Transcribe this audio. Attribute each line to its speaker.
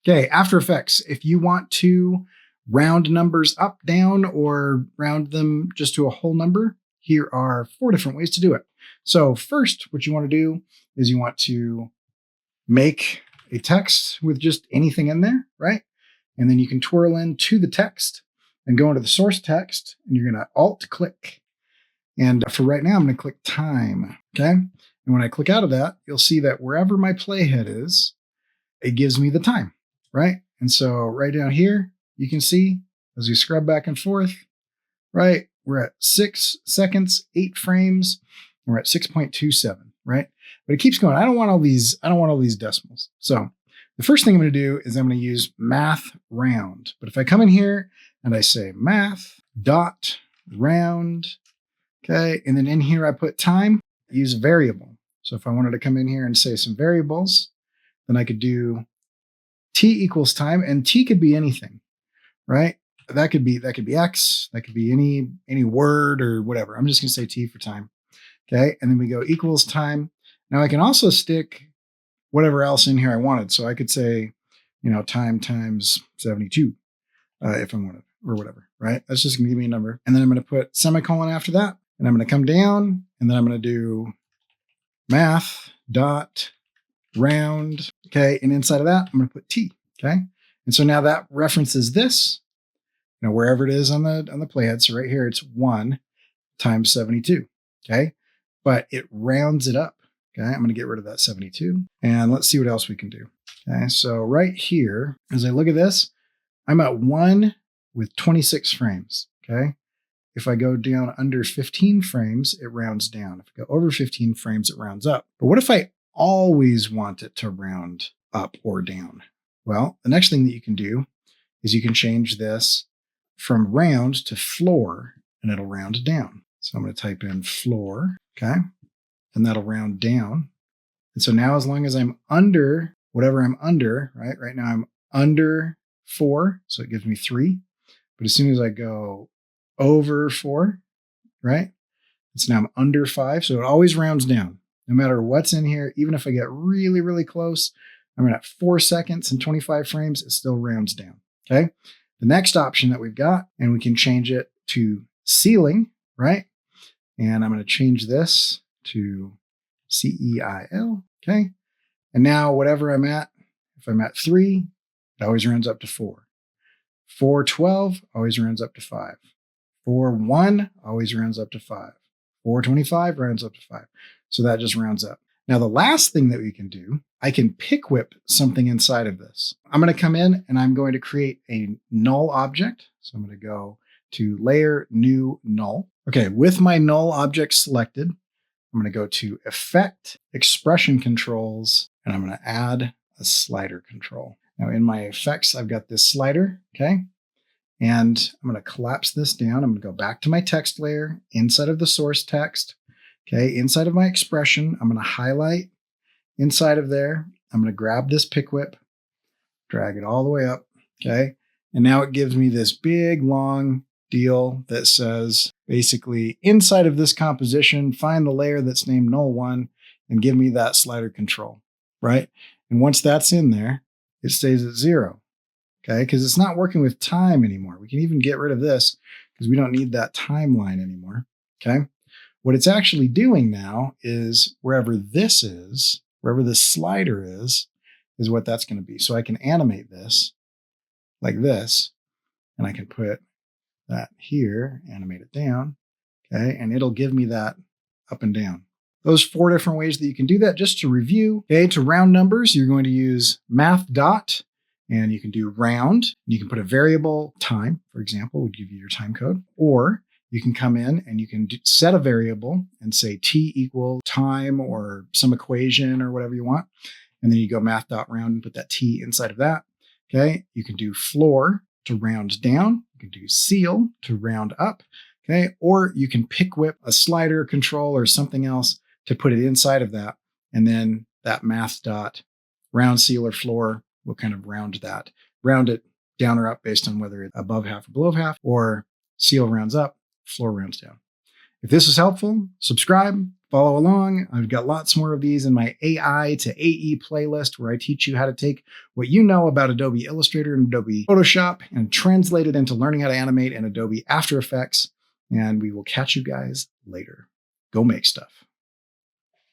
Speaker 1: Okay, After Effects. If you want to round numbers up, down, or round them just to a whole number, here are 4 different ways to do it. So first, what you want to do is you want to make a text with just anything in there, right? And then you can twirl into the text and go into the source text, and you're going to Alt-click. And for right now, I'm going to click time, okay? And when I click out of that, you'll see that wherever my playhead is, it gives me the time, right? And so right down here, you can see as we scrub back and forth, right? We're at 6 seconds, 8 frames. And we're at 6.27, right? But it keeps going. I don't want all these decimals. So the first thing I'm going to do is I'm going to use Math.round. But if I come in here and I say Math.round, okay, and then in here I put time, use variable. So if I wanted to come in here and say some variables, then I could do t equals time, and t could be anything, right? That could be x, that could be any word or whatever. I'm just going to say t for time. Okay, and then we go equals time. Now I can also stick whatever else in here I wanted. So I could say, time times 72 if I wanted, or whatever, right? That's just going to give me a number. And then I'm going to put semicolon after that, and I'm going to come down, and then I'm going to do math.round, okay? And inside of that, I'm going to put t, okay? And so now that references this, wherever it is on the playhead. So right here, it's 1 times 72, okay? But it rounds it up. Okay, I'm going to get rid of that 72. And let's see what else we can do. Okay, so right here, as I look at this, I'm at 1 with 26 frames. Okay, if I go down under 15 frames, it rounds down. If I go over 15 frames, it rounds up. But what if I always want it to round up or down? Well, the next thing that you can do is you can change this from round to floor, and it'll round down. So I'm going to type in floor. Okay. And that'll round down. And so now, as long as I'm under whatever I'm under, right? Right now I'm under 4. So it gives me 3. But as soon as I go over 4, right? It's now I'm under 5. So it always rounds down no matter what's in here. Even if I get really, really close, I'm at 4 seconds and 25 frames, it still rounds down. Okay. The next option that we've got, and we can change it to ceiling, right? And I'm going to change this to CEIL, okay? And now whatever I'm at, if I'm at 3, it always rounds up to 4. 412 always rounds up to 5. 41 always rounds up to 5. 425 rounds up to 5. So that just rounds up. Now the last thing that we can do, I can pick whip something inside of this. I'm going to come in and I'm going to create a null object. So I'm going to go to layer, new, null. Okay, with my null object selected, I'm going to go to Effect, Expression Controls, and I'm going to add a slider control. Now in my effects, I've got this slider, okay? And I'm going to collapse this down. I'm going to go back to my text layer, inside of the source text, okay? Inside of my expression, I'm going to highlight inside of there. I'm going to grab this pick whip, drag it all the way up, okay? And now it gives me this big, long deal that says, basically, inside of this composition, find the layer that's named null1 and give me that slider control, right? And once that's in there, it stays at 0, okay? Because it's not working with time anymore. We can even get rid of this because we don't need that timeline anymore, okay? What it's actually doing now is wherever this is, wherever this slider is what that's going to be. So I can animate this like this, and I can put that here, animate it down, okay? And it'll give me that up and down. Those 4 different ways that you can do that. Just to review, okay, to round numbers, you're going to use math dot, and you can do round. You can put a variable time, for example, would give you your time code, or you can come in and you can set a variable and say t equal time or some equation or whatever you want. And then you go math.round and put that t inside of that, okay? You can do floor to round down. You can do ceil to round up, okay? Or you can pick whip a slider control or something else to put it inside of that. And then that math dot round, ceil, or floor will kind of round that. Round it down or up based on whether it's above half or below half, or ceil rounds up, floor rounds down. If this was helpful, subscribe, follow along. I've got lots more of these in my AI to AE playlist where I teach you how to take what you know about Adobe Illustrator and Adobe Photoshop and translate it into learning how to animate in Adobe After Effects. And we will catch you guys later. Go make stuff.